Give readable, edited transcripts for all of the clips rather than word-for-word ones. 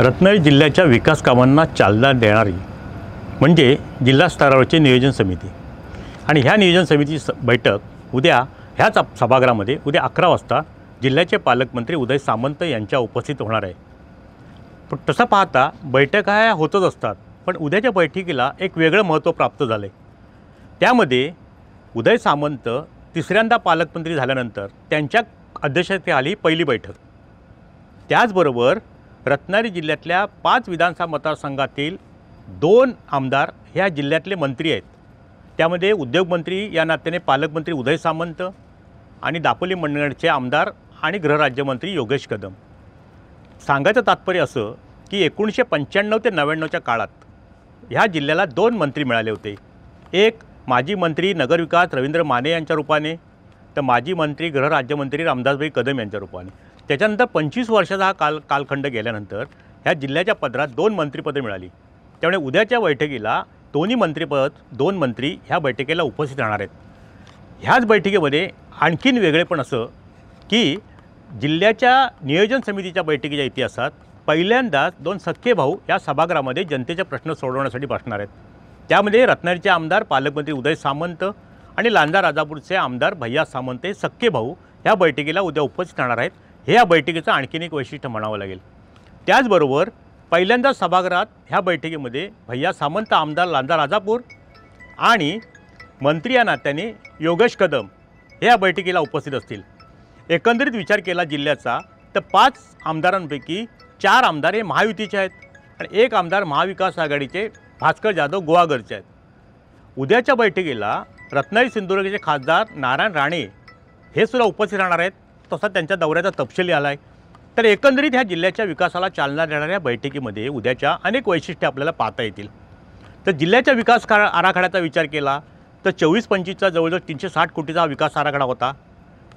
रत्नागिरी जिल्ह्याच्या विकास कामांना चालना देणारी म्हणजे जिल्हा स्तरावरची नियोजन समिती आणि ह्या नियोजन समितीची बैठक उद्या ह्याच सभागृहामध्ये उद्या 11 वाजता जिल्ह्याचे पालकमंत्री उदय सामंत यांच्या उपस्थित होणार आहे। पण तसं पाहता बैठका ह्या होतच असतात, पण उद्याच्या बैठकीला एक वेगळं महत्त्व प्राप्त झालं आहे। त्यामध्ये उदय सामंत तिसऱ्यांदा पालकमंत्री झाल्यानंतर त्यांच्या अध्यक्षतेखाली पहिली बैठक, त्याचबरोबर रत्नागिरी जिल्ह्यातल्या 5 विधानसभा मतदारसंघातील 2 आमदार ह्या जिल्ह्यातले मंत्री आहेत। त्यामध्ये उद्योगमंत्री या नात्याने पालकमंत्री उदय सामंत आणि दापोली मंडळचे आमदार आणि गृहराज्यमंत्री योगेश कदम। सांगायचं तात्पर्य असं की 1995 ते 99च्या काळात ह्या जिल्ह्याला 2 मंत्री मिळाले होते। एक माजी मंत्री नगरविकास रवींद्र माने यांच्या रूपाने, तर माजी मंत्री गृहराज्यमंत्री रामदासभाई कदम यांच्या रूपाने। त्याच्यानंतर 25 वर्षाचा हा कालखंड गेल्यानंतर ह्या जिल्ह्याच्या पदरात 2 मंत्रिपदे मिळाली। त्यामुळे उद्याच्या बैठकीला दोन्ही मंत्रिपद 2 मंत्री ह्या बैठकीला उपस्थित राहणार आहेत। ह्याच बैठकीमध्ये आणखीन वेगळेपण असं की जिल्ह्याच्या नियोजन समितीच्या बैठकीच्या इतिहासात पहिल्यांदाच 2 सख्खे भाऊ या सभागृहामध्ये जनतेचे प्रश्न सोडवण्यासाठी बसणार आहेत। त्यामध्ये रत्नागिरीचे आमदार पालकमंत्री उदय सामंत आणि लांजा राजापूरचे आमदार भैया सामंत हे सख्खे भाऊ ह्या बैठकीला उद्या उपस्थित राहणार आहेत। हे या बैठकीचं आणखीन एक वैशिष्ट्य म्हणावं लागेल। त्याचबरोबर पहिल्यांदा सभागृहात ह्या बैठकीमध्ये भैया सामंत आमदार लांजा राजापूर आणि मंत्री या नात्याने योगेश कदम हे या बैठकीला उपस्थित असतील। एकंदरीत विचार केला जिल्ह्याचा तर 5 आमदारांपैकी 4 आमदार हे महायुतीचे आहेत आणि 1 आमदार महाविकास आघाडीचे भास्कर जाधव गोवागरचे आहेत। उद्याच्या बैठकीला रत्नागिरी सिंधुदुर्गचे खासदार नारायण राणे हे सुद्धा उपस्थित राहणार आहेत। तसा त्यांच्या दौऱ्याचा तपशील आला आहे। तर एकंदरीत ह्या जिल्ह्याच्या विकासाला चालना देणाऱ्या बैठकीमध्ये उद्याच्या अनेक वैशिष्ट्ये आपल्याला पाहता येतील। तर जिल्ह्याच्या विकास आराखड्याचा विचार केला तर 24-25चा जवळजवळ 360 कोटीचा विकास आराखडा होता।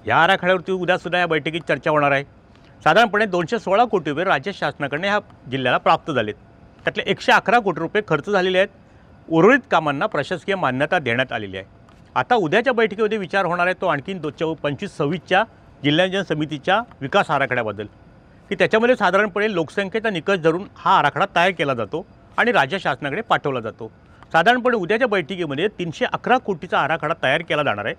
या आराखड्यावरती उद्यासुद्धा या बैठकीत चर्चा होणार आहे। साधारणपणे 216 कोटी रुपये राज्य शासनाकडून ह्या जिल्ह्याला प्राप्त झालेत। त्यातले 111 कोटी रुपये खर्च झालेले आहेत। उर्वरित कामांना प्रशासकीय मान्यता देण्यात आलेली आहे। आता उद्याच्या बैठकीमध्ये विचार होणार आहे तो आणखीन 25-26च्या जिल्हा नियोजन समितीच्या विकास आराखड्याबद्दल की त्याच्यामध्ये साधारणपणे लोकसंख्येचा निकष धरून हा आराखडा तयार केला जातो आणि राज्य शासनाकडे पाठवला जातो। साधारणपणे उद्याच्या बैठकीमध्ये 311 कोटीचा आराखडा तयार केला जाणार आहे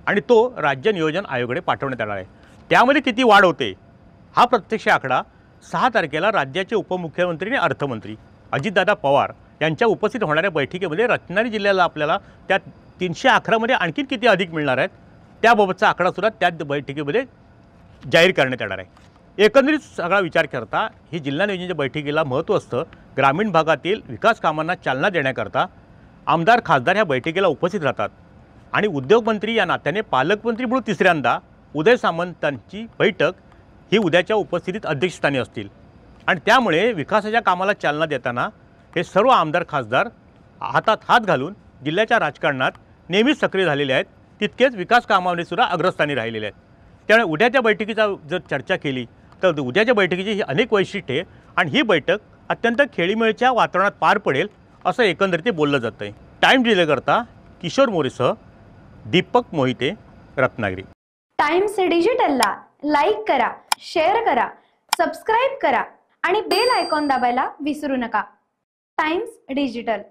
आणि तो राज्य नियोजन आयोगाकडे पाठवण्यात येणार आहे। त्यामध्ये किती वाढ होते हा प्रत्यक्ष आकडा 6 तारखेला राज्याचे उपमुख्यमंत्री आणि अर्थमंत्री अजितदादा पवार यांच्या उपस्थित होणाऱ्या बैठकीमध्ये रत्नागिरी जिल्ह्याला आपल्याला त्या 311 मध्ये आणखीन किती अधिक मिळणार आहेत त्याबाबतचा आकडासुद्धा त्या बैठकीमध्ये जाहीर करण्यात येणार आहे। एकंदरीत सगळा विचार करता ही जिल्हा नियोजनाच्या बैठकीला महत्त्व असतं। ग्रामीण भागातील विकास कामांना चालना देण्याकरता आमदार खासदार ह्या बैठकीला उपस्थित राहतात आणि उद्योगमंत्री या नात्याने पालकमंत्री म्हणून तिसऱ्यांदा उदय सामंतांची बैठक ही उद्याच्या उपस्थितीत अध्यक्षस्थानी असतील आणि त्यामुळे विकासाच्या कामाला चालना देताना हे सर्व आमदार खासदार हातात हात घालून जिल्ह्याच्या राजकारणात नेहमीच सक्रिय झालेले आहेत, तितकेच विकास कामामध्ये सुद्धा अग्रस्थानी राहिलेले आहेत। त्यामुळे उद्याच्या बैठकीचा जर चर्चा केली तर उद्याच्या बैठकीची ही अनेक वैशिष्ट्ये आणि ही बैठक अत्यंत खेळीमेळीच्या वातावरणात पार पडेल असं एकंदरीत बोललं जातं आहे। टाइम्स डिजिटलकरता किशोर मोरेसह दीपक मोहिते, रत्नागिरी। टाइम्स डिजिटलला लाईक करा, शेअर करा, सबस्क्राईब करा आणि बेल आयकॉन दाबायला विसरू नका। Times digital.